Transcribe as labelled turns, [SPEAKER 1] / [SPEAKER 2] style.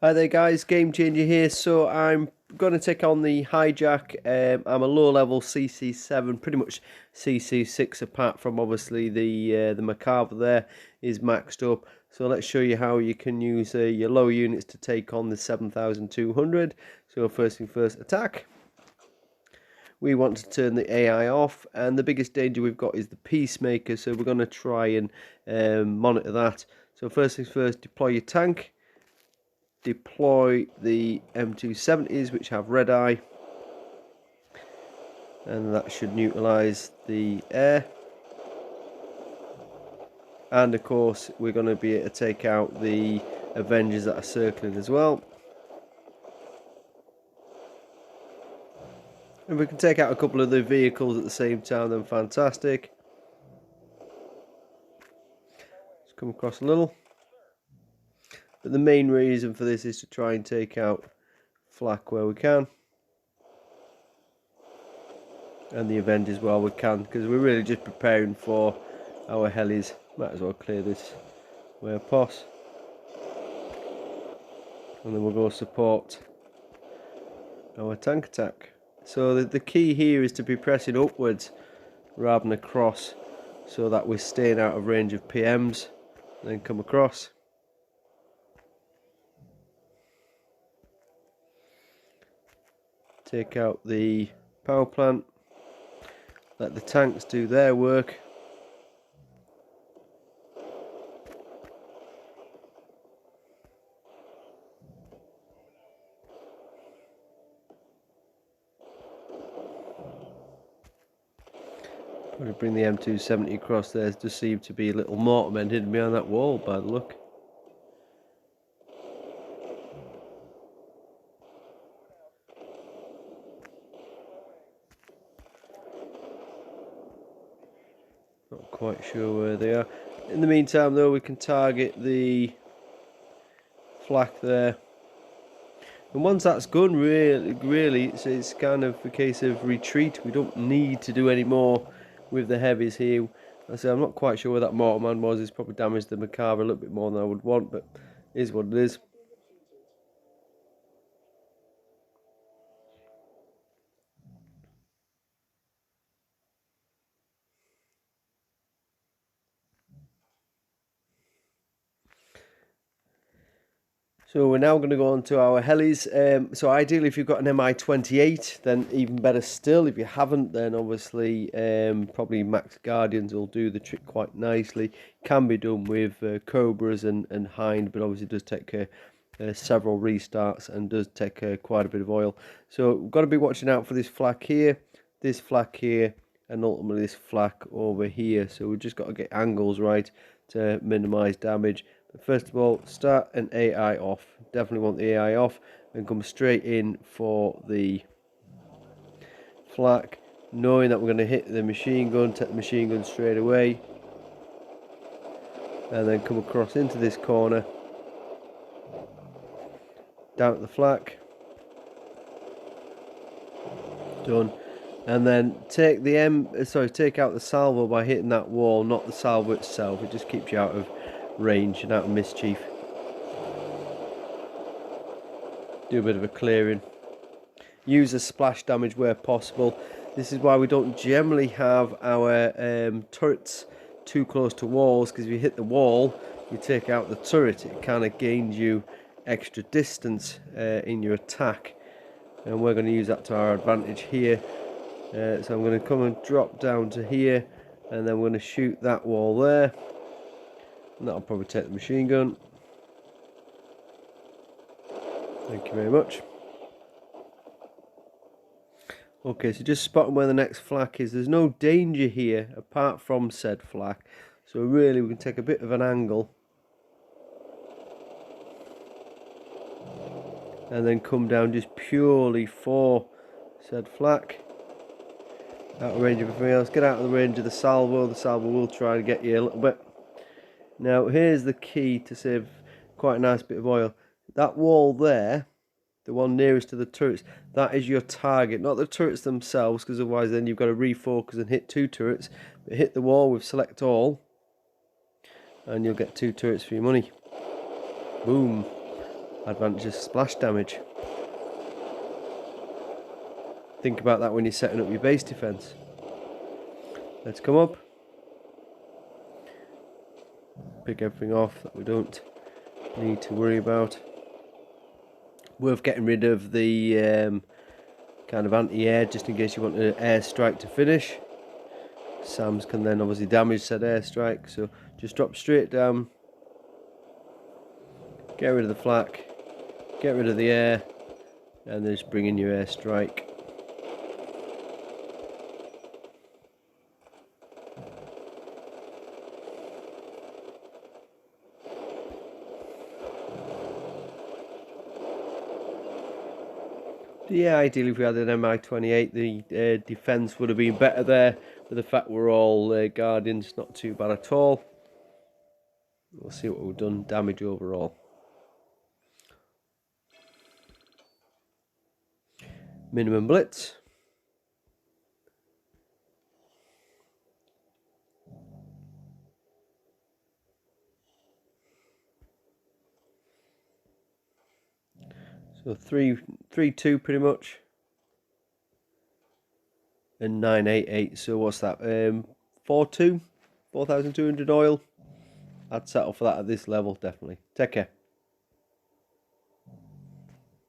[SPEAKER 1] Hi there guys, Game Changer here. So I'm going to take on the Hijack. I'm a low level cc7, pretty much cc6 apart from obviously the Macabre there is maxed up. So let's show you how you can use your low units to take on the 7200. So first thing first, attack. We want to turn the AI off, and the biggest danger we've got is the Peacemaker, so we're going to try and monitor that. So first things first, deploy your tank. Deploy the m270s, which have red eye, and that should neutralize the air. And of course we're going to be able to take out the Avengers that are circling as well. If we can take out a couple of the vehicles at the same time, then fantastic. Let's come across a little. But the main reason for this is to try and take out flak where we can, and the Avengers while we can, because we're really just preparing for our helis. Might as well clear this where poss, and then we'll go support our tank attack. So the key here is to be pressing upwards rather than across, so that we're staying out of range of PMs, and then come across. Take out the power plant, let the tanks do their work. I'm going to bring the m270 across. There just seemed to be a little mortarmen hidden behind that wall by the look. Not quite sure where they are. In the meantime though, we can target the flak there. And once that's gone, really it's kind of a case of retreat. We don't need to do any more with the heavies here. I say I'm not quite sure where that mortarman was. It's probably damaged the Macabre a little bit more than I would want, but it is what it is. So we're now going to go on to our helis. So ideally, if you've got an Mi-28, then even better still. If you haven't, then obviously probably Max Guardians will do the trick quite nicely. Can be done with Cobras and Hind, but obviously does take several restarts and does take quite a bit of oil. So we've got to be watching out for this flak here, and ultimately this flak over here. So we've just got to get angles right to minimise damage. First of all, start an AI off. Definitely want the AI off, and come straight in for the flak, knowing that we're going to hit the machine gun, take the machine gun straight away, and then come across into this corner, down at the flak, done, and then take the take out the salvo by hitting that wall, not the salvo itself. It just keeps you out of range and out of mischief. Do a bit of a clearing. Use a splash damage where possible. This is why we don't generally have our turrets too close to walls, because if you hit the wall, you take out the turret. It kind of gains you extra distance in your attack, and we're going to use that to our advantage here. So I'm going to come and drop down to here, and then we're going to shoot that wall there. And that'll probably take the machine gun. Thank you very much. Okay, so just spotting where the next flak is. There's no danger here apart from said flak. So really we can take a bit of an angle. And then come down just purely for said flak. Out of range of everything else. Get out of the range of the salvo. The salvo will try to get you a little bit. Now here's the key to save quite a nice bit of oil. That wall there, the one nearest to the turrets, that is your target, not the turrets themselves, because otherwise then you've got to refocus and hit two turrets. But hit the wall with select all, and you'll get two turrets for your money. Boom. advantage of splash damage. Think about that when you're setting up your base defense. Let's come up, pick everything off that we don't need to worry about. Worth getting rid of the kind of anti-air, just in case you want an airstrike to finish. SAMs can then obviously damage said airstrike, so just drop straight down, get rid of the flak, get rid of the air, and then just bring in your airstrike. Yeah, ideally if we had an Mi-28, the defence would have been better there, but the fact we're all Guardians, not too bad at all. We'll see what we've done damage overall. Minimum blitz. So 3-2 pretty much. And 988, so what's that? 4,200 oil. I'd settle for that at this level, definitely. Take care.